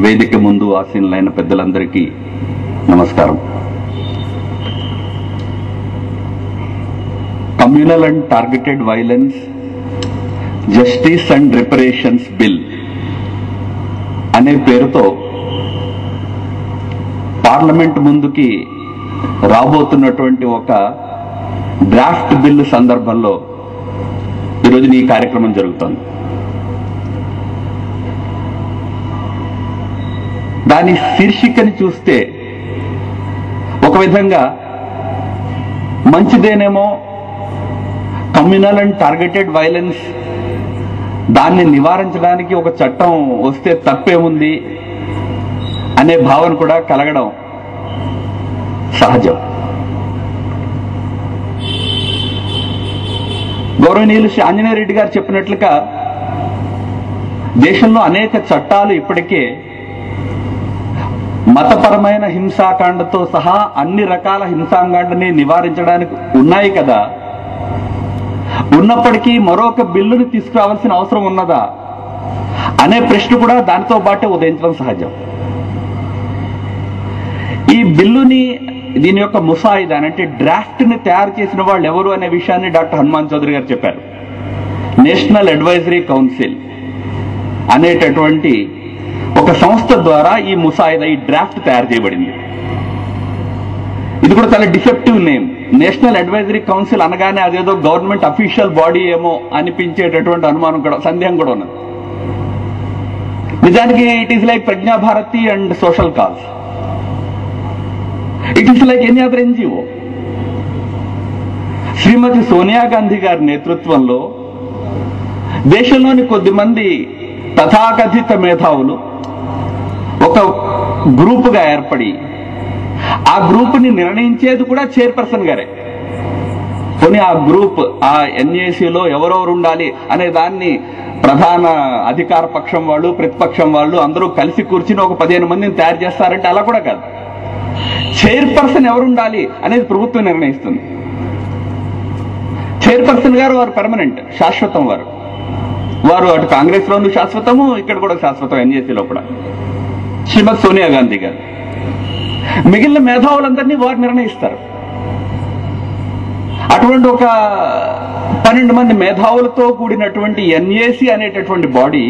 వేదిక ముందు ఆసీనులైన పెద్దలందరికీ నమస్కారం. Communal and targeted violence justice and reparations bill అనే పేరుతో పార్లమెంట్ ముందుకి రాబోతున్నటువంటి ఒక డ్రాఫ్ట్ బిల్లు సందర్భంలో ఈరోజు ఈ కార్యక్రమం జరుగుతోంది. దాని శీర్షికని చూస్తే ఒక విధంగా మంచిదేనేమో, కమ్యూనల్ అండ్ టార్గెటెడ్ వైలెన్స్ దాన్ని నివారించడానికి ఒక చట్టం వస్తే తప్పేముంది అనే భావన కూడా కలగడం సహజం. గౌరవనీయులు శ్రీ ఆంజనేయ రెడ్డి గారు చెప్పినట్లుగా దేశంలో అనేక చట్టాలు ఇప్పటికే మతపరమైన హింసాకాండతో సహా అన్ని రకాల హింసాకాండని నివారించడానికి ఉన్నాయి కదా. ఉన్నప్పటికీ మరొక బిల్లుని తీసుకురావాల్సిన అవసరం ఉన్నదా అనే ప్రశ్న కూడా దానితో పాటే ఉదయించడం సహజం. ఈ బిల్లుని, దీని యొక్క ముసాయిదా అంటే డ్రాఫ్ట్ ని తయారు చేసిన వాళ్ళు ఎవరు అనే విషయాన్ని డాక్టర్ హనుమాన్ చౌదరి గారు చెప్పారు. నేషనల్ అడ్వైజరీ కౌన్సిల్ అనేటటువంటి ఒక సంస్థ ద్వారా ఈ ముసాయిదా, ఈ డ్రాఫ్ట్ తయారు చేయబడింది. ఇది కూడా చాలా defective name. National advisory council అనగానే అదేదో గవర్నమెంట్ అఫీషియల్ బాడీ ఏమో అనిపించేటటువంటి అనుమానం కూడా, సందేహం కూడా ఉన్నది. నిజానికి it is like Prajna Bharati and social cause. It is like any other NGO. శ్రీమతి సోనియా గాంధీ గారి నేతృత్వంలో దేశంలోని కొద్దిమంది తథాకథిత మేధావులు ఒక గ్రూపుగా ఏర్పడి ఆ గ్రూప్ని నిర్ణయించేది కూడా చైర్పర్సన్ గారే. కొన్ని ఆ గ్రూప్, ఆ ఎన్ఏసీలో ఎవరెవరు ఉండాలి అనే దాన్ని ప్రధాన అధికార పక్షం వాళ్ళు, ప్రతిపక్షం వాళ్ళు అందరూ కలిసి కూర్చుని ఒక 15 మందిని తయారు చేస్తారంటే అలా కూడా కాదు. చైర్పర్సన్ ఎవరు ఉండాలి అనేది ప్రభుత్వం నిర్ణయిస్తుంది. చైర్పర్సన్ గారు వారు పర్మనెంట్, శాశ్వతం. వారు అటు కాంగ్రెస్ లోనూ శాశ్వతము, ఇక్కడ కూడా శాశ్వతం, ఎన్ఏసీలో కూడా శ్రీమతి సోనియా గాంధీ గారు. మిగిలిన మేధావులందరినీ వారు నిర్ణయిస్తారు. అటువంటి ఒక 12 మంది మేధావులతో కూడినటువంటి ఎన్ఏసీ అనేటటువంటి బాడీ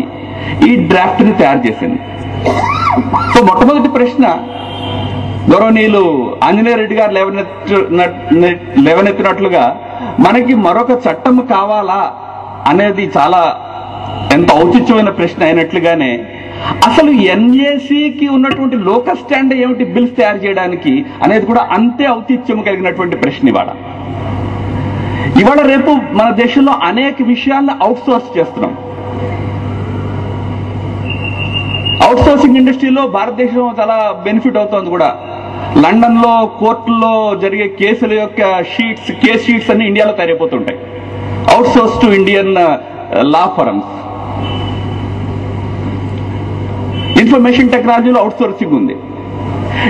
ఈ డ్రాఫ్ట్ ని తయారు చేసింది. సో మొట్టమొదటి ప్రశ్న గౌరవనీయులు ఆంజనేయ రెడ్డి గారు లేవనెత్తినట్లుగా మనకి మరొక చట్టం కావాలా అనేది చాలా ఎంత ఔచిత్యమైన ప్రశ్న అయినట్లుగానే అసలు ఎన్ఏసీకి ఉన్నటువంటి లోకల్ స్టాండ్ ఏమిటి బిల్స్ తయారు చేయడానికి అనేది కూడా అంతే ఔచిత్యం కలిగినటువంటి ప్రశ్న. ఇవాళ రేపు మన దేశంలో అనేక విషయాలను అవుట్ సోర్స్ చేస్తున్నాం. అవుట్ సోర్సింగ్ ఇండస్ట్రీలో భారతదేశం చాలా బెనిఫిట్ అవుతోంది కూడా. లండన్ లో కోర్టుల్లో జరిగే కేసుల యొక్క కేస్ షీట్స్ అన్ని ఇండియాలో తయారైపోతుంటాయి. Outsource to Indian law firms. Information టెక్నాలజీలో అవుట్ సోర్సింగ్ ఉంది.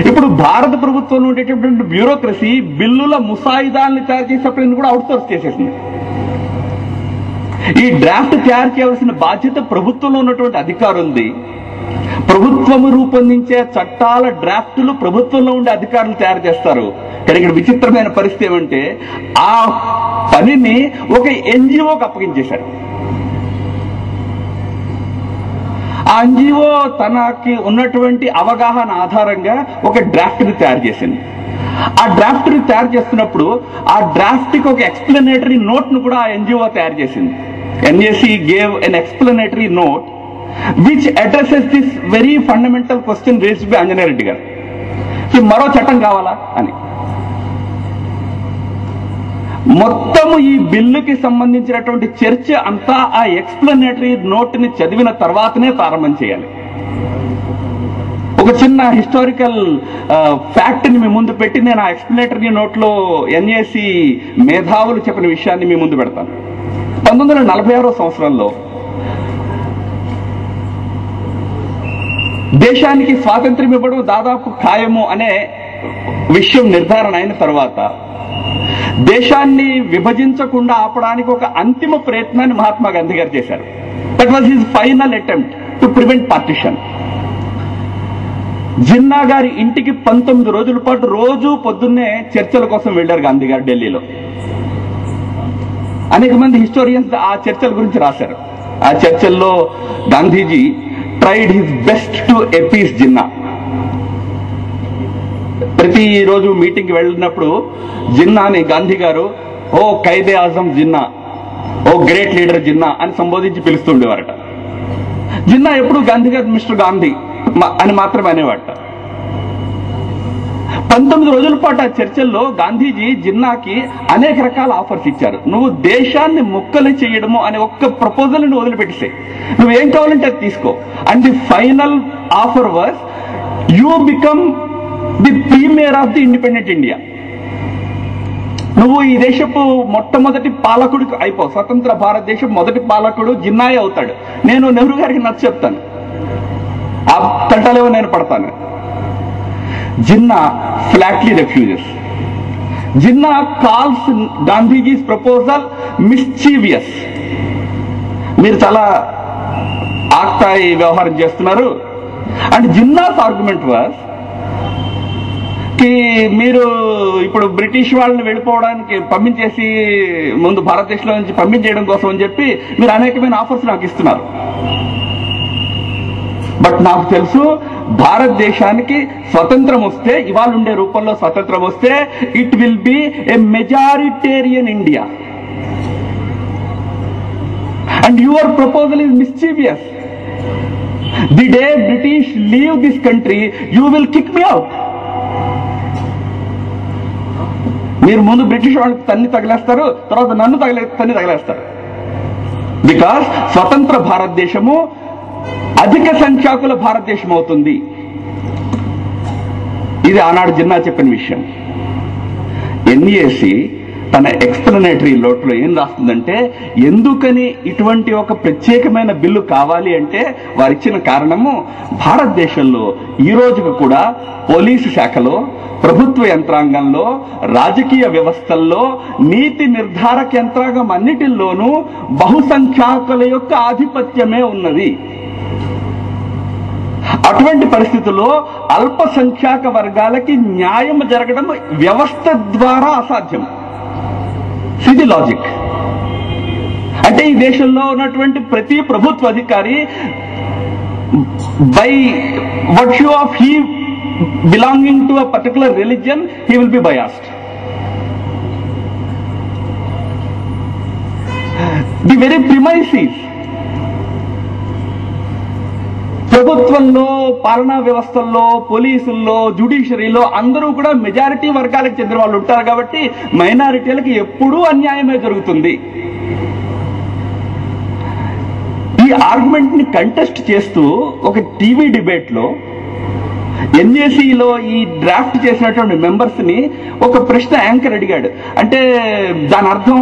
ఇప్పుడు భారత ప్రభుత్వంలో ఉండేటటువంటి బ్యూరోక్రసీ బిల్లుల ముసాయిదాన్ని తయారు చేసేటప్పుడు కూడా అవుట్ సోర్స్ చేసేసింది. ఈ డ్రాఫ్ట్ తయారు చేయవలసిన బాధ్యత ప్రభుత్వంలో ఉన్నటువంటి అధికారులది. ప్రభుత్వము రూపొందించే చట్టాల డ్రాఫ్టులు ప్రభుత్వంలో ఉండే అధికారులు తయారు చేస్తారు. కానీ ఇక్కడ విచిత్రమైన పరిస్థితి ఏమంటే ఆ పనిని ఒక ఎన్జిఓకి అప్పగించేశారు. ఆ ఎన్జిఓ తనకి ఉన్నటువంటి అవగాహన ఆధారంగా ఒక డ్రాఫ్ట్ ని తయారు చేసింది. ఆ డ్రాఫ్ట్ ని తయారు చేస్తున్నప్పుడు ఆ డ్రాఫ్ట్ కి ఒక ఎక్స్ప్లెనేటరీ నోట్ ను కూడా ఆ ఎన్జిఓ తయారు చేసింది. NAC gave N explanatory note which addresses this very fundamental question raised by Anjaneya Reddy గారు. మరో చట్టం కావాలా అని. మొత్తము ఈ బిల్లుకి సంబంధించినటువంటి చర్చ అంతా ఆ ఎక్స్ప్లెనేటరీ నోట్ ని చదివిన తర్వాతనే ప్రారంభం చేయాలి. ఒక చిన్న హిస్టారికల్ ఫ్యాక్ట్ ని మీ ముందు పెట్టి నేను ఆ ఎక్స్ప్లెనేటరీ నోట్ లో ఎన్ఏసీ మేధావులు చెప్పిన విషయాన్ని మీ ముందు పెడతాను. 1946వ సంవత్సరంలో దేశానికి స్వాతంత్ర్యం ఇవ్వడం దాదాపు ఖాయము అనే విషయం నిర్ధారణ అయిన తర్వాత దేశాన్ని విభజించకుండా ఆపడానికి ఒక అంతిమ ప్రయత్నాన్ని మహాత్మా గాంధీ గారు చేశారు. That was his final attempt to prevent partition. Jinnah గారి ఇంటికి 19 రోజుల పాటు రోజు పొద్దున్నే చర్చల కోసం వెళ్లారు గాంధీ గారు ఢిల్లీలో. అనేక మంది హిస్టోరియన్స్ ఆ చర్చల గురించి రాశారు. ఆ చర్చల్లో Gandhiji tried his best to appease Jinnah. ప్రతిరోజు మీటింగ్కి వెళ్ళినప్పుడు జిన్నాని గాంధీ గారు ఓ ఖైదే ఆజం జిన్నా, ఓ గ్రేట్ లీడర్ జిన్నా అని సంబోధించి పిలుస్తుండేవారట. జిన్నా ఎప్పుడు గాంధీ గారు మిస్టర్ గాంధీ అని మాత్రమే అనేవాట. 19 రోజుల పాటు ఆ చర్చల్లో గాంధీజీ జిన్నాకి అనేక రకాల ఆఫర్స్ ఇచ్చారు. నువ్వు దేశాన్ని ముక్కలు చేయడము అనే ఒక్క ప్రపోజల్ ని వదిలిపెట్టేసే, నువ్వేం కావాలంటే అది తీసుకో. And the final offer was you become the premier of the independent India. నువ్వు ఈ దేశపు మొట్టమొదటి పాలకుడు అయిపోవు. స్వతంత్ర భారతదేశం మొదటి పాలకుడు జిన్నాయే అవుతాడు. నేను నెహ్రూ గారికి నచ్చ చెప్తాను, ఆ తంటాలేవో నేను పడతాను. Jinnah flatly refuses. Jinnah calls Gandhiji's proposal mischievous. మీరు చాలా ఆక్తాయి వ్యవహారం చేస్తున్నారు. అండ్ జిన్నాస్ ఆర్గ్యుమెంట్ వాజ్ కి మీరు ఇప్పుడు బ్రిటిష్ వాళ్ళని వెళ్ళిపోవడానికి పంపించేసి ముందు భారతదేశంలో నుంచి పంపించేయడం కోసం అని చెప్పి మీరు అనేకమైన ఆఫర్స్ నాకు ఇస్తున్నారు. బట్ నాకు తెలుసు భారతదేశానికి స్వతంత్రం వస్తే, ఇవాళ ఉండే రూపంలో స్వతంత్రం వస్తే, it will be a majoritarian India and your proposal is mischievous. The day British leave this country you will kick me out. మీరు ముందు బ్రిటిష్ వాళ్ళకి తన్ని తగిలేస్తారు, తర్వాత నన్ను తన్ని తగిలేస్తారు. బికాస్ స్వతంత్ర భారతదేశము అధిక సంఖ్యాకుల భారతదేశం అవుతుంది. ఇది ఆనాడు జిన్నా చెప్పిన విషయం. ఎన్ఏసి తన ఎక్స్ప్లనేటరీ నోట్లో ఏం రాస్తుందంటే, ఎందుకని ఇటువంటి ఒక ప్రత్యేకమైన బిల్లు కావాలి అంటే వారిచ్చిన కారణము, భారతదేశంలో ఈ రోజుకు కూడా పోలీసు శాఖలో, ప్రభుత్వ యంత్రాంగంలో, రాజకీయ వ్యవస్థల్లో, నీతి నిర్ధారక యంత్రాంగం అన్నిటిల్లోనూ బహుసంఖ్యాకుల యొక్క ఆధిపత్యమే ఉన్నది. అటువంటి పరిస్థితుల్లో అల్పసంఖ్యాక వర్గాలకి న్యాయం జరగడం వ్యవస్థ ద్వారా అసాధ్యం. ఇది లాజిక్. అంటే ఈ దేశంలో ఉన్నటువంటి ప్రతి ప్రభుత్వ అధికారి by virtue of he belonging to a particular religion he will be biased. The very premises ప్రభుత్వంలో, పాలనా వ్యవస్థల్లో, పోలీసుల్లో, జ్యుడిషియరీలో అందరూ కూడా మెజారిటీ వర్గాలకు చెందిన వాళ్ళు ఉంటారు కాబట్టి మైనారిటీలకు ఎప్పుడూ అన్యాయమే జరుగుతుంది. ఈ ఆర్గ్యుమెంట్ ని కంటెస్ట్ చేస్తూ ఒక టీవీ డిబేట్ లో ఎన్ఏసీలో ఈ డ్రాఫ్ట్ చేసినటువంటి మెంబర్స్ ని ఒక ప్రశ్న యాంకర్ అడిగాడు. అంటే దాని అర్థం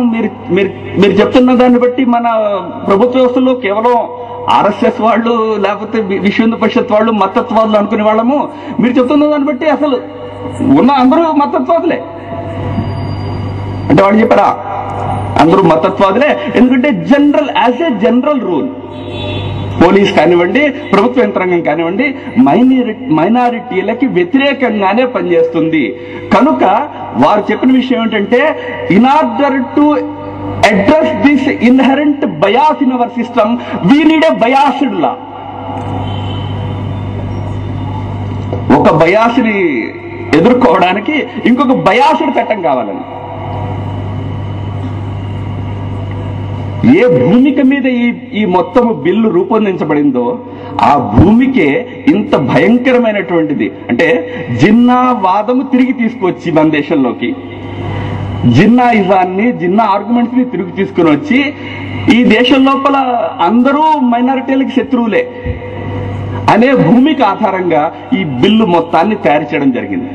మీరు చెప్తున్న దాన్ని బట్టి మన ప్రభుత్వ వ్యవస్థలో కేవలం ఆర్ఎస్ఎస్ వాళ్ళు, లేకపోతే విశ్వ హిందూ పరిషత్ వాళ్ళు మతత్వాదులు అనుకునే వాళ్ళము, మీరు చెప్తున్న దాన్ని బట్టి అసలు ఉన్న అందరూ మతత్వాదులే అంటే వాడు చెప్పారా? అందరూ మతత్వాదులే. ఎందుకంటే as a general rule police కానివ్వండి, ప్రభుత్వ యంత్రాంగం కానివ్వండి, మైనారిటీలకి వ్యతిరేకంగానే పనిచేస్తుంది. కనుక వారు చెప్పిన విషయం ఏంటంటే, in order to address this inherent bias in our system, we need a biased law. ఒక బయాస్ని ఎదుర్కోవడానికి ఇంకొక బయాస్డ్ చట్టం కావాలని. ఏ భూమిక మీద ఈ మొత్తం బిల్లు రూపొందించబడిందో ఆ భూమికే ఇంత భయంకరమైనటువంటిది. అంటే జిన్నా వాదము తిరిగి తీసుకొచ్చి మన దేశంలోకి, జిన్నాయిజాన్ని, జిన్నా ఆర్గ్యుమెంట్స్ ని తిరిగి తీసుకుని వచ్చి ఈ దేశం లోపల అందరూ మైనారిటీలకు శత్రువులే అనే భూమికి ఆధారంగా ఈ బిల్లు మొత్తాన్ని తయారు చేయడం జరిగింది.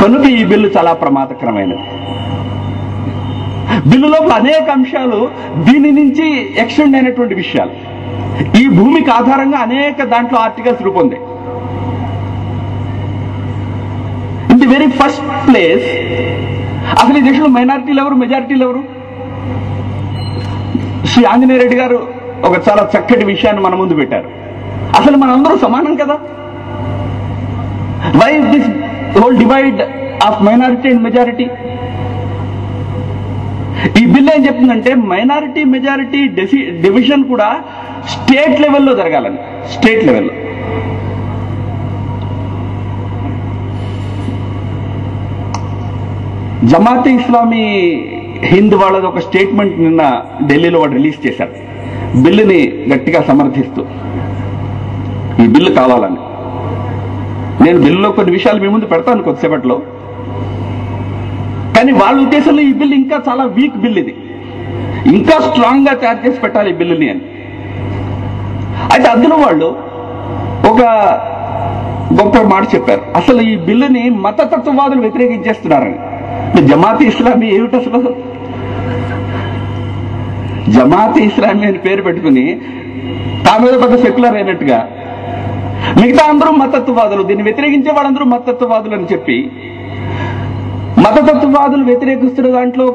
కనుక ఈ బిల్లు చాలా ప్రమాదకరమైనది. బిల్లు లోపల అనేక అంశాలు దీని నుంచి ఎక్స్టెండ్ అయినటువంటి విషయాలు. ఈ భూమికి ఆధారంగా అనేక దాంట్లో ఆర్టికల్స్ రూపొందాయి. In the very first place అసలు ఈ దేశంలో మైనారిటీలు ఎవరు, మెజారిటీలు ఎవరు? శ్రీ ఆంజనేయ రెడ్డి గారు ఒక చాలా చక్కటి విషయాన్ని మన ముందు పెట్టారు. అసలు మనందరూ సమానం కదా. Why this whole divide of minority and majority? ఈ బిల్ ఏం చెప్తుందంటే మైనారిటీ మెజారిటీ డివిజన్ కూడా స్టేట్ లెవెల్లో జరగాలని. స్టేట్ లెవెల్లో జమాతే ఇస్లామీ హింద్ వాళ్ళది ఒక స్టేట్మెంట్ నిన్న ఢిల్లీలో వాడు రిలీజ్ చేశారు, బిల్లుని గట్టిగా సమర్థిస్తూ. ఈ బిల్లు కావాలని. నేను బిల్లులో కొన్ని విషయాలు మీ ముందు పెడతాను కొద్దిసేపట్లో. కానీ వాళ్ళ ఉద్దేశంలో ఈ బిల్లు ఇంకా చాలా వీక్ బిల్, ఇది ఇంకా స్ట్రాంగ్ గా తయారు చేసి పెట్టాలి ఈ బిల్లుని అని. అయితే అందులో వాళ్ళు ఒక గొప్ప మాట చెప్పారు, అసలు ఈ బిల్లుని మతతత్వవాదులు వ్యతిరేకించేస్తున్నారని. జమాతే ఇస్లామీ ఏమిటి అసలు? జమాతే ఇస్లామీ అని పేరు పెట్టుకుని తామేదో పెద్ద సెక్యులర్ అయినట్టుగా మిగతా అందరూ మతత్వవాదులు, దీన్ని వ్యతిరేకించే వాళ్ళందరూ మతత్వవాదులు అని చెప్పి మతతత్వవాదులు వ్యతిరేకిస్తున్న దాంట్లో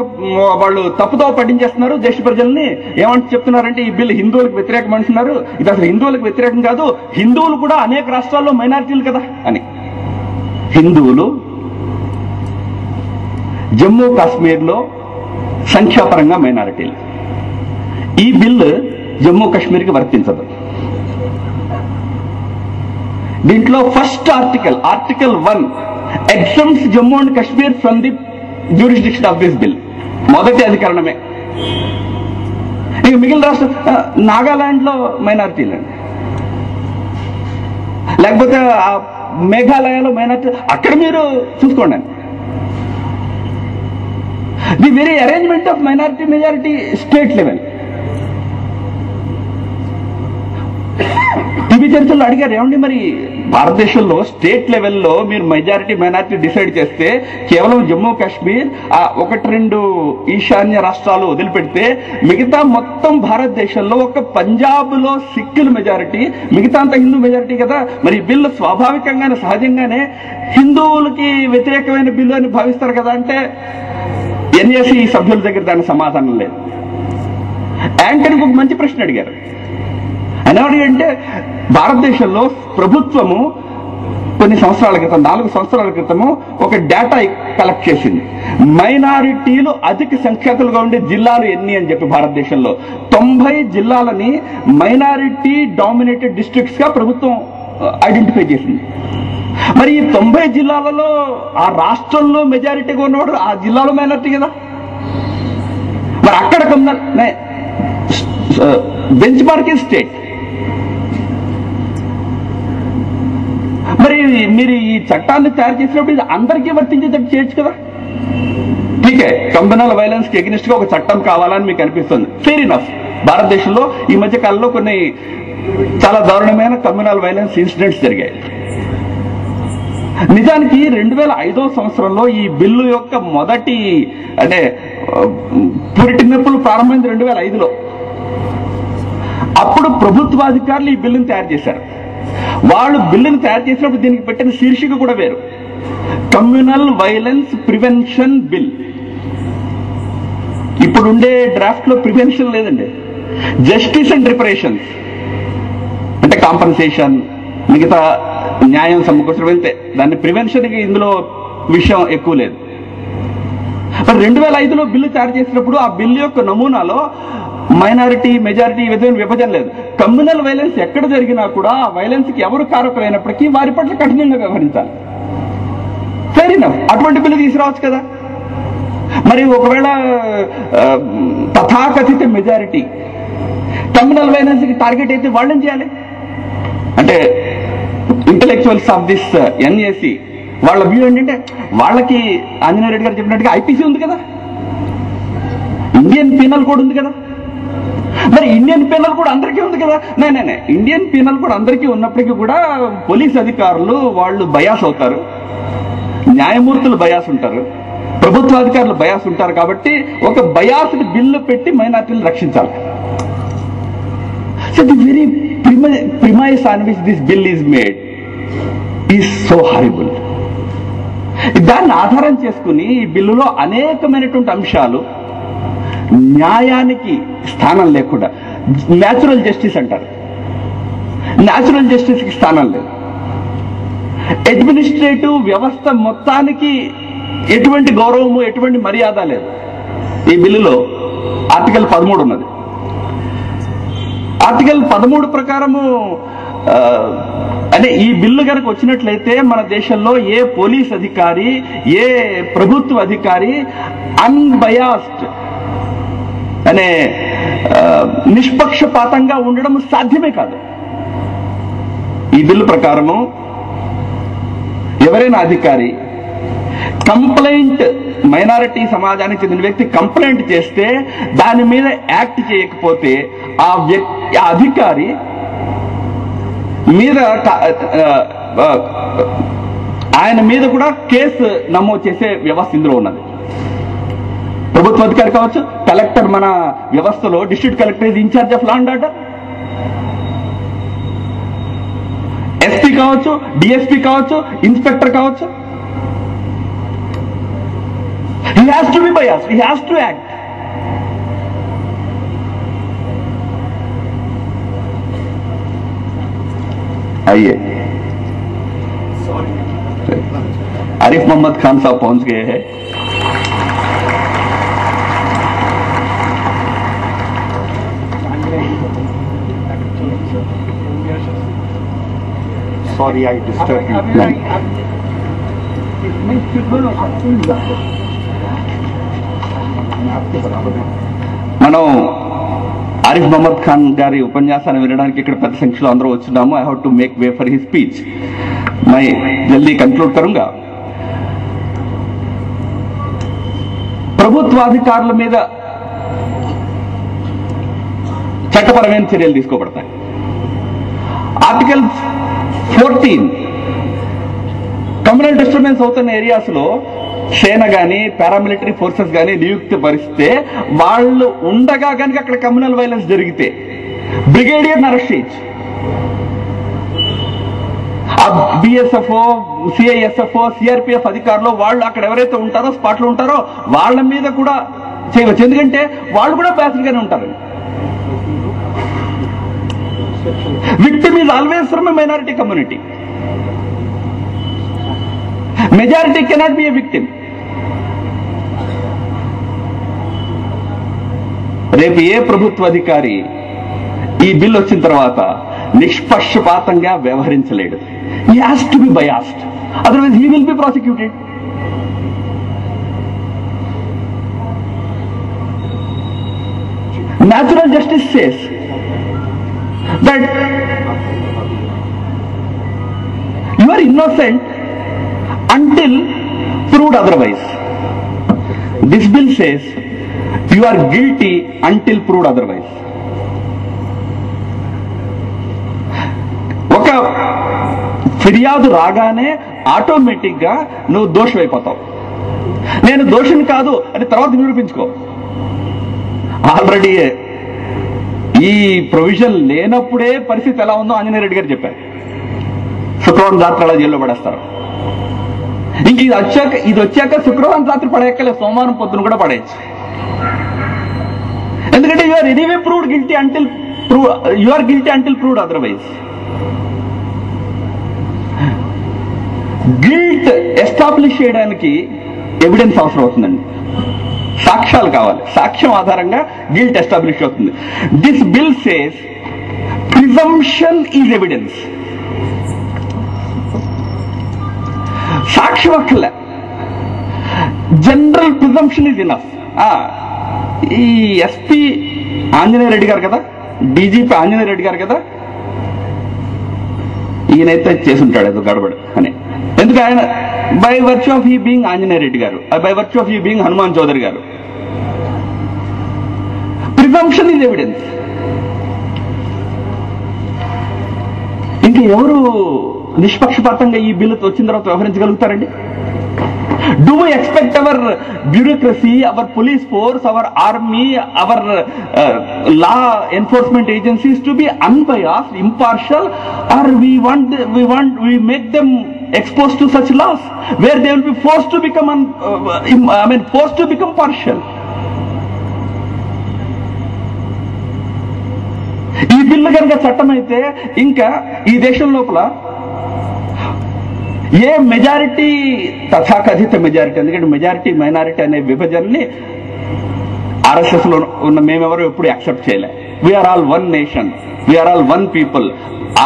వాళ్ళు తప్పుతో పట్టించేస్తున్నారు దేశ ప్రజల్ని. ఏమంటే చెప్తున్నారంటే ఈ బిల్లు హిందువులకు వ్యతిరేకం అంటున్నారు. ఇది అసలు హిందువులకు వ్యతిరేకం కాదు, హిందువులు కూడా అనేక రాష్ట్రాల్లో మైనారిటీలు కదా అని. హిందువులు జమ్మూ కాశ్మీర్లో సంఖ్యాపరంగా మైనారిటీలు. ఈ బిల్లు జమ్మూ కాశ్మీర్కి వర్తించదు. దీంట్లో first article 1 exempts Jammu and Kashmir from the jurisdiction of this bill. మొదటి అధికరణమే. ఇక మిగిలిన రాష్ట్రం నాగాలాండ్ లో మైనారిటీలు, లేకపోతే మేఘాలయలో మైనారిటీ, అక్కడ మీరు చూసుకోండి. The very arrangement of minority majority state level. TV చర్చల్లో అడిగారు, ఏమండి మరి భారతదేశంలో స్టేట్ లెవెల్లో మీరు మెజారిటీ మైనారిటీ డిసైడ్ చేస్తే కేవలం జమ్మూ కాశ్మీర్ 1-2 ఈశాన్య రాష్ట్రాలు వదిలిపెడితే మిగతా మొత్తం భారతదేశంలో ఒక పంజాబ్ లో సిక్కుల మెజారిటీ, మిగతా అంతా హిందూ మెజారిటీ కదా. మరి ఈ బిల్లు స్వాభావికంగానే సహజంగానే హిందువులకి వ్యతిరేకమైన బిల్లు అని భావిస్తారు కదా. అంటే ఎన్ఏసీ సభ్యుల దగ్గర దాని సమాధానం లేదు. యాంకర్కి ఒక మంచి ప్రశ్న అడిగారు. అంటే భారతదేశంలో ప్రభుత్వము కొన్ని సంవత్సరాల క్రితం, 4 సంవత్సరాల క్రితము ఒక డేటా కలెక్ట్ చేసింది. మైనారిటీలు అధిక సంఖ్యాకులుగా ఉండే జిల్లాలు ఎన్ని అని చెప్పి భారతదేశంలో 90 జిల్లాలని మైనారిటీ డామినేటెడ్ డిస్ట్రిక్ట్స్ గా ప్రభుత్వం ఐడెంటిఫై చేసింది. మరి ఈ 90 జిల్లాలలో ఆ రాష్ట్రంలో మెజారిటీగా ఉన్నవాడు ఆ జిల్లాలో మైనారిటీ కదా. మరి అక్కడ బెంచ్ మార్కింగ్ స్టేట్. మరి మీరు ఈ చట్టాన్ని తయారు చేసినప్పుడు ఇది అందరికీ వర్తించేటట్టు చేయొచ్చు కదా. ఠీకే, కమ్యూనల్ వైలెన్స్ కి ఎగ్నిస్ట్ గా ఒక చట్టం కావాలని మీకు అనిపిస్తుంది, ఫెయిర్ ఇనఫ్. భారతదేశంలో ఈ మధ్య కాలంలో కొన్ని చాలా దారుణమైన కమ్యూనల్ వైలెన్స్ ఇన్సిడెంట్స్ జరిగాయి. నిజానికి 2005వ సంవత్సరంలో ఈ బిల్లు యొక్క మొదటి పురిటినొప్పులు ప్రారంభమైంది 2005లో. అప్పుడు ప్రభుత్వాధికారులు ఈ బిల్లును తయారు చేశారు. వాళ్ళు బిల్లును తయారు చేసినప్పుడు దీనికి పెట్టిన శీర్షిక కూడా వేరు, కమ్యూనల్ వైలెన్స్ ప్రివెన్షన్ బిల్. ఇప్పుడుండే డ్రాఫ్ట్ లో ప్రివెన్షన్ లేదండి, జస్టిస్ అండ్ రిపరేషన్స్ అంటే కాంపన్సేషన్, మిగతా న్యాయం సమకూర్చడం వెళ్తే దాన్ని ప్రివెన్షన్ కి ఇందులో విషయం ఎక్కువ లేదు. మరి 2005లో బిల్లు తయారు చేసినప్పుడు ఆ బిల్లు యొక్క నమూనాలో మైనారిటీ మెజారిటీ విధమైన విభజన లేదు. కమ్యూనల్ వైలెన్స్ ఎక్కడ జరిగినా కూడా ఆ వైలెన్స్ కి ఎవరు కారకులైనప్పటికీ వారి పట్ల కఠినంగా వ్యవహరించాలి. ఫెయిర్ ఇనఫ్, అటువంటి బిల్లు తీసుకురావచ్చు కదా. మరి ఒకవేళ తథాకథిత మెజారిటీ కమ్యూనల్ వైలెన్స్ కి టార్గెట్ అయితే వాళ్ళేం చేయాలి? అంటే ఇంటలెక్చువల్స్ ఆఫ్ దిస్ ఎన్ఏసి వాళ్ళ వ్యూ ఏంటంటే, వాళ్ళకి ఆంజనేయ రెడ్డి గారు చెప్పినట్టుగా ఐపీసీ ఉంది కదా, ఇండియన్ పీనల్ కోడ్ ఉంది కదా. మరి ఇండియన్ పీనల్ కోడ్ అందరికీ ఉంది కదా. నేనే ఇండియన్ పీనల్ కోడ్ అందరికీ ఉన్నప్పటికీ కూడా పోలీస్ అధికారులు వాళ్ళు బయాస్ అవుతారు, న్యాయమూర్తులు బయాస్ ఉంటారు, ప్రభుత్వాధికారులు బయాస్ ఉంటారు. కాబట్టి ఒక బయాస్డ్ బిల్లు పెట్టి మైనారిటీలు రక్షించాలి. So the very premise on which this bill is made is so horrible. దాన్ని ఆధారం చేసుకుని ఈ బిల్లులో అనేకమైనటువంటి అంశాలు న్యాయానికి స్థానం లేకుండా, న్యాచురల్ జస్టిస్ అంటారు, న్యాచురల్ జస్టిస్ కి స్థానం లేదు. అడ్మినిస్ట్రేటివ్ వ్యవస్థ మొత్తానికి ఎటువంటి గౌరవము, ఎటువంటి మర్యాద లేదు. ఈ బిల్లులో ఆర్టికల్ 13 ఉన్నది. ఆర్టికల్ 13 ప్రకారము అంటే ఈ బిల్లు కనుక వచ్చినట్లయితే మన దేశంలో ఏ పోలీస్ అధికారి, ఏ ప్రభుత్వ అధికారి అన్బయాస్డ్ అనే నిష్పక్షపాతంగా ఉండడం సాధ్యమే కాదు. ఈ బిల్లు ప్రకారము ఎవరైనా అధికారి కంప్లైంట్, మైనారిటీ సమాజానికి చెందిన వ్యక్తి కంప్లైంట్ చేస్తే దాని మీద యాక్ట్ చేయకపోతే ఆ అధికారి మీద ఆయన మీద కూడా కేసు నమోదు చేసే వ్యవస్థ ఇందులో ఉన్నది. ప్రభుత్వ అధికారి కావచ్చు, కలెక్టర్, మన వ్యవస్థలో డిస్ట్రిక్ట్ కలెక్టర్ ఇది in-charge of law and order, SP కావచ్చు, డిఎస్పీ కావచ్చు, ఇన్స్పెక్టర్ కావచ్చు. He has to be biased. He has to act. आइए, आरिफ मोहम्मद खान साहब पहुंच गए हैं. Sorry, I disturbed you. మనం ఆరిఫ్ మహమ్మద్ ఖాన్ గారి ఉపన్యాసాన్ని వినడానికి ఇక్కడ పెద్ద సంఖ్యలో అందరూ వచ్చున్నాము. I have to make way for his speech. मैं जल्दी कंक्लूड करूंगा. ప్రభుత్వాధికారుల మీద చట్టపరమైన చర్యలు తీసుకోబడతాయి. ఆర్టికల్ 14 కమ్యూనల్ డిస్టర్బెన్స్ అవుతున్న ఏరియాస్ లో సేన గాని, పారామిలిటరీ ఫోర్సెస్ గాని నియుక్తి పరిస్తే వాళ్ళు ఉండగా కనుక అక్కడ కమ్యూనల్ వైలెన్స్ జరిగితే బ్రిగేడియర్ అరెస్ట్ చేయొచ్చు. ఆ బిఎస్ఎఫ్ఓ, సిఐఎస్ఎఫ్ఓ, సిఆర్పిఎఫ్ అధికారులు వాళ్ళు అక్కడ ఎవరైతే ఉంటారో, స్పాట్ లో ఉంటారో వాళ్ళ మీద కూడా చేయవచ్చు. ఎందుకంటే వాళ్ళు కూడా బ్యాసిడ్ గానే ఉంటారు. Victim is always from a minority community. Majority cannot be a victim. రేపు ఏ ప్రభుత్వ అధికారి ఈ బిల్ వచ్చిన తర్వాత నిష్పక్షపాతంగా వ్యవహరించలేడు. He has to be biased. Otherwise he will be prosecuted. Natural justice says that you are innocent until proved otherwise. This bill says you are guilty until proved otherwise. ఒక ఫిర్యాదు రాగానే ఆటోమేటిక్ గా నువ్వు దోషి అయిపోతావు. నేను దోషిని కాదు అని తర్వాత నిరూపించుకో. ఆల్రెడీ ఈ ప్రొవిజన్ లేనప్పుడే పరిస్థితి ఎలా ఉందో ఆంజనేయ రెడ్డి గారు చెప్పారు. శుక్రవారం రాత్రి అలా జైల్లో పడేస్తారు. ఇంక ఇది వచ్చాక శుక్రవారం రాత్రి పడేయక్కలే, సోమవారం పొద్దున కూడా పడేయచ్చు. ఎందుకంటే you are anyway proved guilty until proved otherwise. Guilt establish చేయడానికి ఎవిడెన్స్ అవసరం అవుతుందండి. సాక్ష్యాలు కావాలి. సాక్ష్యం ఆధారంగా గిల్ట్ ఎస్టాబ్లిష్ అవుతుంది. This bill says presumption is evidence. సాక్ష్యం అక్కర్లే, జనరల్ ప్రిజంప్షన్ ఈజ్ ఇనఫ్. ఈ ఎస్పీ ఆంజనేయ రెడ్డి గారు కదా, డీజీపీ ఆంజనేయ రెడ్డి గారు కదా, ఈయనైతే చేసుంటాడు ఏదో గడబడు అని. ఎందుకు ఆయన by virtue of he being Anjaneya Reddy garu, by virtue of he being Hanuman Chowdary garu. Presumption is evidence. ఇంకా ఎవరు నిష్పక్షపాతంగా ఈ బిల్లు వచ్చిన తర్వాత వ్యవహరించగలుగుతారండి? Do we expect our bureaucracy, our police force, our army, our law enforcement agencies to be unbiased, impartial, or we make them exposed to such laws where they will be forced to become forced to become partial? ఈ బిల్లు కనుక చట్టం అయితే ఇంకా ఈ దేశం లోపల ఏ మెజారిటీ, తథాకథిత మెజారిటీ, ఎందుకంటే మెజారిటీ మైనారిటీ అనే విభజనని ఆర్ఎస్ఎస్ లో ఉన్న మేమెవరూ ఎప్పుడు యాక్సెప్ట్ చేయలే. We are all one nation, we are all one people.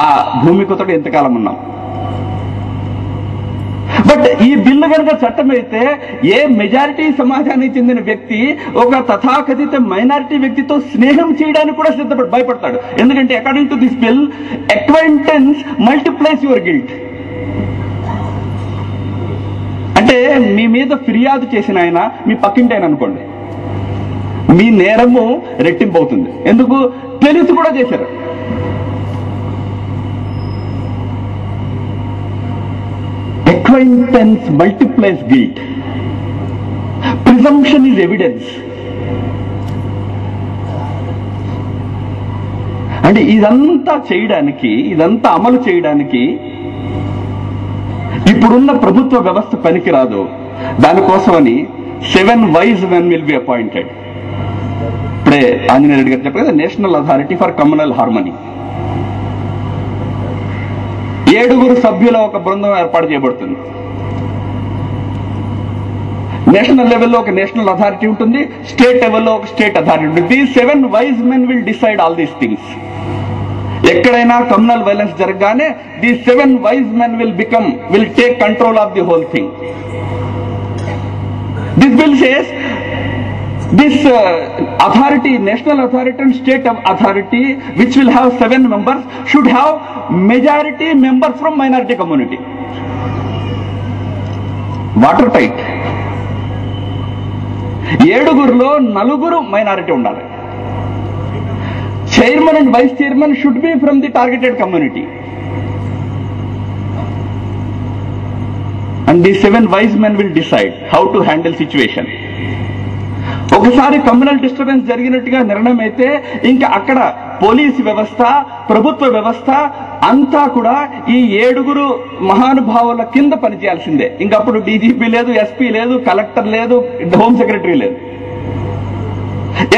ఆ భూమికతో ఎంతకాలం ఉన్నాం. బట్ ఈ బిల్లు కనుక చట్టం అయితే ఏ మెజారిటీ సమాజానికి చెందిన వ్యక్తి ఒక తథాకథిత మైనారిటీ వ్యక్తితో స్నేహం చేయడానికి కూడా భయపడతాడు. ఎందుకంటే according to this bill, acquaintance multiplies your guilt. అంటే మీ మీద ఫిర్యాదు చేసిన ఆయన మీ పక్కింటి ఆయన అనుకోండి, మీ నేరము రెట్టింపు అవుతుంది. ఎందుకు? తెలిసి కూడా చేశారు. Acquaintance multiplies guilt. Presumption is evidence. అంటే ఇదంతా చేయడానికి, ఇదంతా అమలు చేయడానికి ఇప్పుడున్న ప్రభుత్వ వ్యవస్థ పనికిరాదు. దానికోసమని 7 wise men will be appointed. ఇప్పుడే ఆంజనేయ రెడ్డి గారు చెప్పారు కదా, national authority for communal harmony. 7 సభ్యుల ఒక బృందం ఏర్పాటు చేయబడుతుంది. నేషనల్ లెవెల్లో ఒక నేషనల్ అథారిటీ ఉంటుంది, స్టేట్ లెవెల్లో ఒక స్టేట్ అథారిటీ ఉంటుంది. These 7 wise men will decide all these things. ఎక్కడైనా కమ్యూనల్ వైలెన్స్ జరగగానే these 7 wise men will take control of the whole thing. This bill says this authority, national authority and state authority, which will have 7 members, should have majority members from minority community. Watertight. 7లో 4 minority ఉండాలి. Chairman and vice chairman should be from the targeted community. And these 7 wise men will decide how to handle situation. ఒకసారి communal disturbance జరిగినట్టుగా నిర్ణయం అయితే ఇంకా అక్కడ police వ్యవస్థ, ప్రభుత్వ వ్యవస్థ అంతా కూడా ఈ 7 మహానుభావుల కింద పనిచేయాల్సిందే. ఇంకప్పుడు డీజీపీ లేదు, ఎస్పీ లేదు, కలెక్టర్ లేదు, హోమ్ సెక్రటరీ లేదు.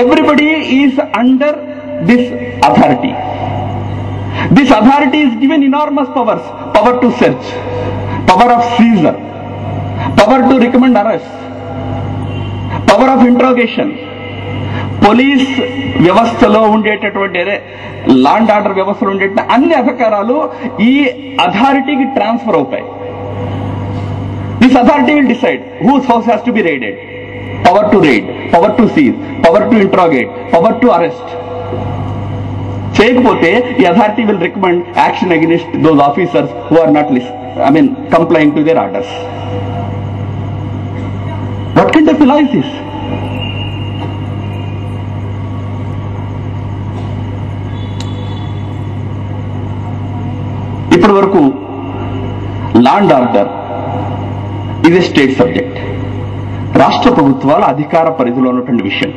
Everybody is under this authority. This authority is given enormous powers. Power to search, power of seizure, power to recommend arrest, power of interrogation. Police వ్యవస్థలో ఉండేటటువంటి లా అండ్ ఆర్డర్ వ్యవస్థలో ఉండే అన్ని అధికారాలు ఈ అథారిటీకి ట్రాన్స్ఫర్ అవుతాయి. This authority will decide whose house has to be raided. Power to raid, power to seize, power to interrogate, power to arrest. చేయకపోతే ఈ authority will recommend action against those officers who are not complying to their orders. What kind of law is this? ఇప్పటి వరకు law and order ఇది state subject, రాష్ట్ర ప్రభుత్వాల అధికార పరిధిలో ఉన్నటువంటి విషయం.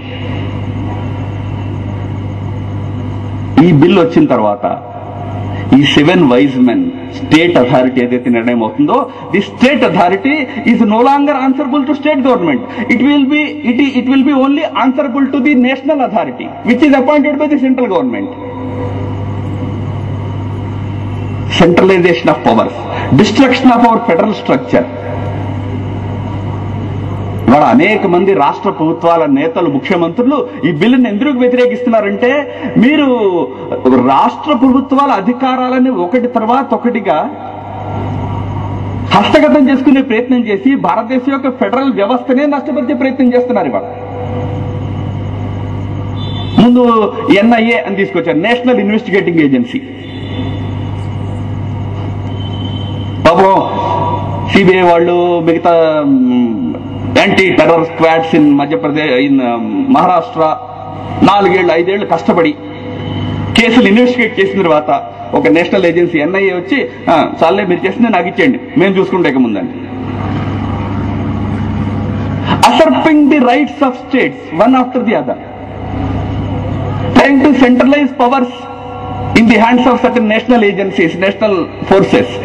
ఈ బిల్ వచ్చిన తర్వాత ఈ 7 wise men స్టేట్ అథారిటీ ఏదైతే నిర్ణయం అవుతుందో, the state authority is no longer answerable to state government. It will be only answerable to the national authority which is appointed by the central government. Centralisation of powers, destruction of our federal structure. ఇవాళ అనేక మంది రాష్ట్ర ప్రభుత్వాల నేతలు, ముఖ్యమంత్రులు ఈ బిల్లుని ఎందుకు వ్యతిరేకిస్తున్నారంటే, మీరు రాష్ట్ర ప్రభుత్వాల అధికారాలని ఒకటి తర్వాత ఒకటిగా హస్తగతం చేసుకునే ప్రయత్నం చేసి భారతదేశం యొక్క ఫెడరల్ వ్యవస్థనే నష్టపరిచే ప్రయత్నం చేస్తున్నారు. ఇవాళ ముందు ఎన్ఐఏ అని తీసుకొచ్చారు, నేషనల్ ఇన్వెస్టిగేటింగ్ ఏజెన్సీ. పాపం సిబిఐ వాళ్ళు, మిగతా anti terror squads in Madhya Pradesh, in Maharashtra 4 ఏళ్ళు 5 ఏళ్ళు కష్టపడి కేసులు ఇన్వెస్టిగేట్ చేసిన తర్వాత ఒక నేషనల్ ఏజెన్సీ ఎన్ఐఏ వచ్చి చాలే మీరు చేసింది నాకు ఇచ్చేయండి, మేము చూసుకుంటే ముందండి. Usurping the rights of states one after the other, trying to centralise powers in the hands of certain national agencies, national forces.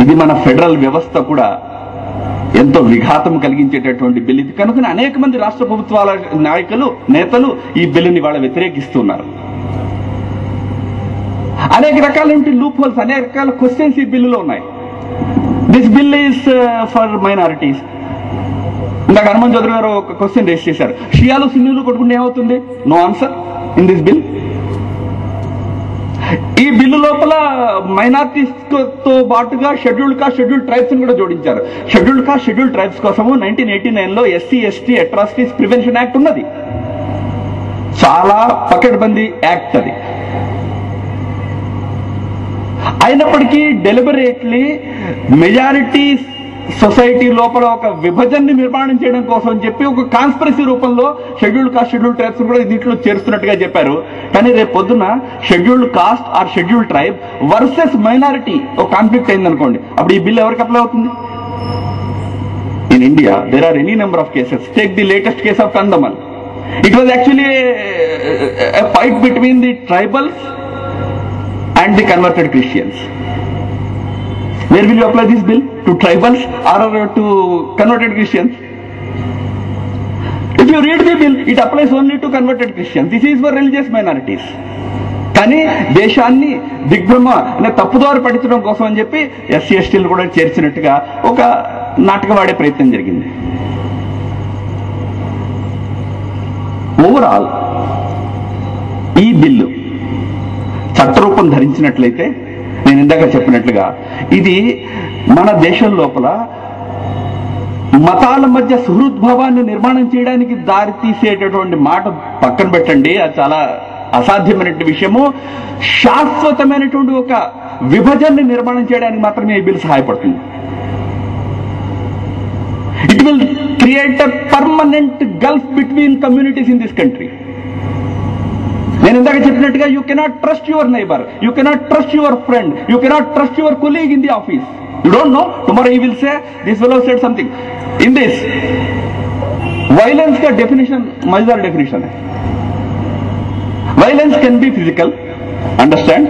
ఇది మన ఫెడరల్ వ్యవస్థ కూడా ఎంతో విఘాతం కలిగించేటటువంటి బిల్ ఇది. కనుక అనేక మంది రాష్ట్ర ప్రభుత్వాల నాయకులు, నేతలు ఈ బిల్లుని వాళ్ళ వ్యతిరేకిస్తున్నారు. అనేక రకాలైన లూప్ హోల్స్, అనేక రకాల క్వశ్చన్స్ ఈ బిల్లులో ఉన్నాయి. This bill is for minorities. ఇందాక హనుమాన్ చౌదరి గారు ఒక క్వశ్చన్ రేస్ చేశారు, షియాలు సున్నీలు కొట్టుకుంటే ఏమవుతుంది? No answer in this bill. ఈ బిల్లు లోపల మైనారిటీస్ తో పాటుగా షెడ్యూల్డ్ కాస్ట్, షెడ్యూల్డ్ ట్రైబ్స్ కూడా జోడించారు. షెడ్యూల్డ్ కాస్ట్, షెడ్యూల్డ్ ట్రైబ్స్ కోసము 1989లో SC ST atrocities prevention act ఉన్నది. చాలా పకడ్బందీ యాక్ట్ అది. అయినప్పటికీ డెలిబరేట్లీ మెజారిటీ సొసైటీ లోపల ఒక విభజనని నిర్మాణం చేయడం కోసం చెప్పి ఒక కాన్స్పిరసీ రూపంలో షెడ్యూల్డ్ కాస్ట్, షెడ్యూల్డ్ ట్రైబ్స్ కూడా దీంట్లో చేరుస్తున్నట్టుగా చెప్పారు. కానీ రేపు పొద్దున scheduled caste or scheduled tribe versus minority ఒక కాన్ఫ్లిక్ట్ అయిందనుకోండి, అప్పుడు ఈ బిల్ ఎవరికి అప్లై అవుతుంది? In India there are any number of cases. Take the latest case of Kandhamal. It was actually a fight between the tribals and the converted Christians. Where will you apply this bill? To tribals or to converted Christians? If you read the bill, it applies only to converted Christians. This is for religious minorities. కానీ దేశాన్ని దిగ్భ్రమ అనే తప్పుదారి పట్టించడం కోసం అని చెప్పి SC ఎస్టీలు కూడా చేర్చినట్టుగా ఒక నాటకం ఆడే ప్రయత్నం జరిగింది. ఓవరాల్ ఈ బిల్లు చట్టరూపం ధరించినట్లయితే నేను ఇందాక చెప్పినట్లుగా ఇది మన దేశం లోపల మతాల మధ్య సుహృద్భావాన్ని నిర్మాణం చేయడానికి దారి తీసేటటువంటి మాట పక్కన పెట్టండి, అది చాలా అసాధ్యమైనటువంటి విషయము. శాశ్వతమైనటువంటి ఒక విభజనని నిర్మాణం చేయడానికి మాత్రమే ఈ బిల్ సహాయపడుతుంది. It will create a permanent Gulf between communities in this country. నేను ఇందాక చెప్పినట్టుగా you cannot trust your neighbour, you cannot trust your friend, you cannot trust your colleague in the office. You don't know, tomorrow he will say this fellow said something. In this violence का definition मजेदार definition है. Violence can be physical, understand.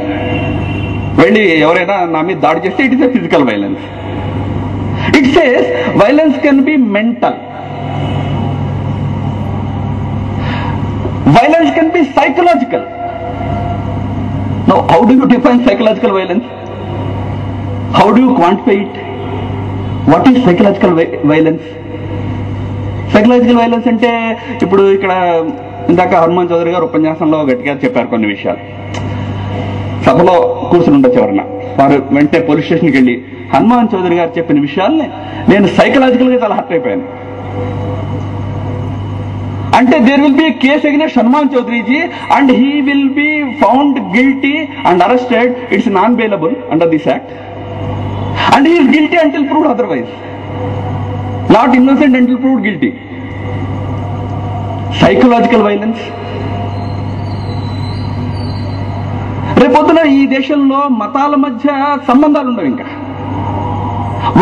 వెళ్ళి ఎవరైనా నా మీద దాడి చేస్తే it is a physical violence. It says violence can be mental. Violence can be psychological. Now, how do you define psychological violence? How do you quantify it? What is psychological violence? Psychological violence అంటే ఇప్పుడు ఇక్కడ ఇందాక హనుమాన్ చౌదరి గారు ఉపన్యాసంలో గట్టిగా చెప్పారు కొన్ని విషయాలు. సభలో కూర్చుని ఉండొచ్చు ఎవరన్నా, వారు వెంటనే పోలీస్ స్టేషన్కి వెళ్ళి హనుమాన్ చౌదరి గారు చెప్పిన విషయాల్ని నేను సైకలాజికల్ గా చాలా హర్ట్ అయిపోయాను అంటే there will be a case against Hanuman Chaudhary ji and he will be found guilty and arrested. It's non-bailable under this act and he is guilty until proved otherwise, not innocent until proved guilty. Psychological violence. రేపొద్దున ఈ దేశంలో మతాల మధ్య సంబంధాలు ఉండవు, ఇంకా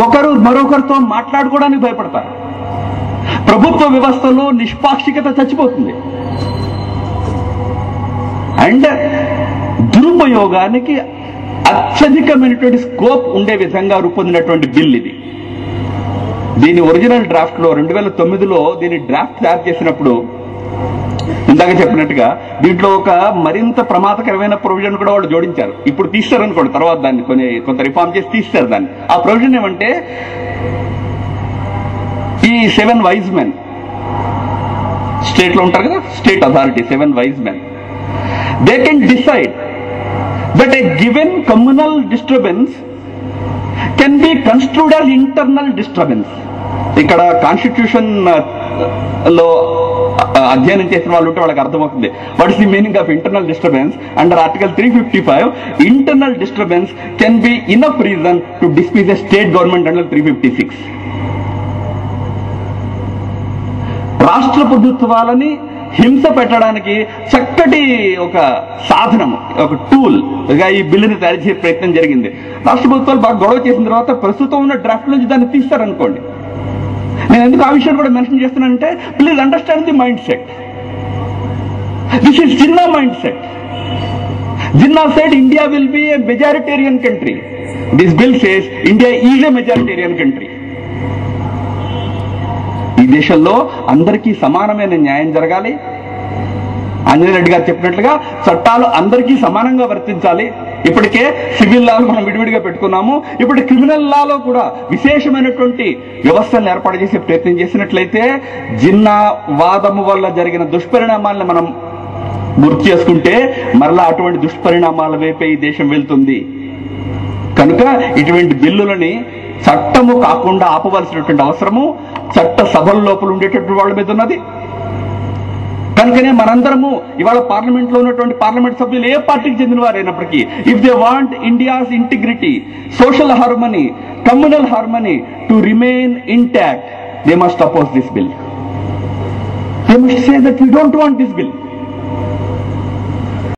ఒకరు మరొకరితో మాట్లాడుకోవడానికి భయపడతారు. ప్రభుత్వ వ్యవస్థలో నిష్పాక్షికత చచ్చిపోతుంది. అండ్ దురుపయోగానికి అత్యధికమైనటువంటి స్కోప్ ఉండే విధంగా రూపొందినటువంటి బిల్ ఇది. దీని ఒరిజినల్ డ్రాఫ్ట్ లో 2009లో దీని డ్రాఫ్ట్ తయారు చేసినప్పుడు ఇందాక చెప్పినట్టుగా దీంట్లో ఒక మరింత ప్రమాదకరమైన ప్రొవిజన్ కూడా వాళ్ళు జోడించారు. ఇప్పుడు తీస్తారనుకోండి, తర్వాత దాన్ని కొంత రిఫార్మ్ చేసి తీస్తారు దాన్ని. ఆ ప్రొవిజన్ ఏమంటే ఈ 7 వైజ్ మెన్ స్టేట్ లో ఉంటారు కదా, state authority 7 wise men, they can decide that a given communal disturbance can be construed as internal disturbance. ఇక్కడ కాన్స్టిట్యూషన్ లో అధ్యయనం చేసిన వాళ్ళు ఉంటే వాళ్ళకి అర్థమవుతుంది what is the meaning of internal disturbance. Under article 355 internal disturbance can be enough reason to dismiss a state government under 356. రాష్ట్ర ప్రభుత్వాలని హింస పెట్టడానికి చక్కటి ఒక సాధనం, ఒక టూల్ గా ఈ బిల్లుని తయారు చేసే ప్రయత్నం జరిగింది. రాష్ట్ర ప్రభుత్వాలు బాగా గొడవ చేసిన తర్వాత ప్రస్తుతం ఉన్న డ్రాఫ్ట్ నుంచి దాన్ని తీస్తారనుకోండి. నేను ఎందుకు ఆ విషయం కూడా మెన్షన్ చేస్తున్నానంటే please understand the mindset. This is Jinnah mindset. Jinnah said India will be a majoritarian country. This bill says India is a majoritarian country. ఈ దేశంలో అందరికీ సమానమైన న్యాయం జరగాలి. ఆంజనేయ రెడ్డి గారు చెప్పినట్లుగా చట్టాలు అందరికీ సమానంగా వర్తించాలి. ఇప్పటికే సివిల్ లాలో మనం విడివిడిగా పెట్టుకున్నాము. ఇప్పుడు క్రిమినల్ లాలో కూడా విశేషమైనటువంటి వ్యవస్థలను ఏర్పాటు చేసే ప్రయత్నం చేసినట్లయితే జిన్నా వాదము వల్ల జరిగిన దుష్పరిణామాలను మనం గుర్తు చేసుకుంటే మరలా అటువంటి దుష్పరిణామాల వైపే ఈ దేశం వెళ్తుంది. కనుక ఇటువంటి బిల్లులని చట్టము కాకుండా ఆపవలసినటువంటి అవసరము చట్ట సభల లోపల ఉండేటటువంటి వాళ్ళ మీద ఉన్నది. కనుకనే మనందరము ఇవాళ పార్లమెంట్ లో ఉన్నటువంటి పార్లమెంట్ సభ్యులు ఏ పార్టీకి చెందిన వారైనప్పటికీ, if they want India's integrity, social harmony, communal harmony to remain intact, they must oppose this bill. They must say that we don't want this bill.